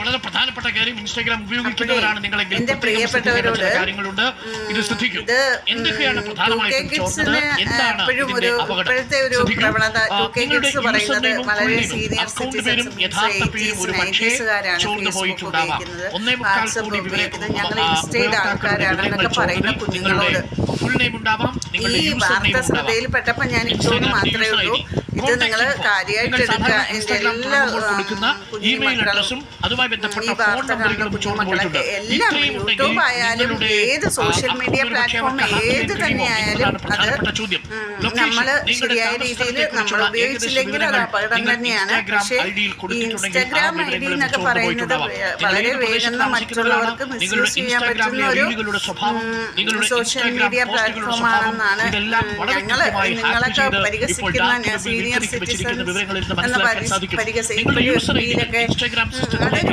വളരെ പ്രധാനപ്പെട്ട കാര്യം ഇൻസ്റ്റാഗ്രാം ഉപയോഗിക്കുന്നവരാണ് നിങ്ങളെങ്കിൽ കാര്യങ്ങളുണ്ട്. ഇത് ശ്രദ്ധിക്കും. എന്തൊക്കെയാണ് പ്രധാനമായിട്ടും ചോദിച്ചത്, എന്താണ് ഇതിന്റെ അപകടം? അക്കൗണ്ട് പേരും യഥാർത്ഥ പേരും ഒരു പക്ഷേ ചോർന്നു പോയിട്ടുണ്ടാവാം. 1.25 കോടി നിങ്ങളുടെ ഫുൾ നെയിം ഉണ്ടാവാം, നിങ്ങളുടെ യൂസർ നെയിം ശ്രദ്ധയിൽപ്പെട്ടപ്പോൾ ഞാൻ ഇട്ടോന്ന് മാത്രമേ ഉള്ളൂ. ഇത് നിങ്ങൾ കാര്യമായിട്ട് എടുക്കുക. എൻ്റെ എല്ലാ ഇമെയിൽ അഡ്രസ്സും അതുമായി ബന്ധപ്പെട്ട ഫോൺ നമ്പറുകളും ചോർന്നുപോയിട്ടുണ്ട്. എല്ലാം യൂട്യൂബ് ആയാലും ഏത് സോഷ്യൽ മീഡിയ പ്ലാറ്റ്ഫോം ഏത് തന്നെയായാലും അത് നമ്മൾ ശരിയായ രീതിയിൽ നമ്മൾ ഉപയോഗിച്ചില്ലെങ്കിൽ അത് അപകടം തന്നെയാണ്. പക്ഷേ ഈ ഇൻസ്റ്റാഗ്രാം ID എന്നൊക്കെ പറയുന്നത് വളരെ വേഗം മറ്റുള്ളവർക്ക് മിസ്യൂസ് ചെയ്യാൻ പറ്റുന്ന ഒരു സോഷ്യൽ മീഡിയ പ്ലാറ്റ്ഫോം ആണെന്നാണ് നിങ്ങളൊക്കെ പരിഹസിക്കുന്ന സീനിയർ സിറ്റിസൺ എന്ന പരിഹസിക്കുന്നതിലൊക്കെ അതൊരു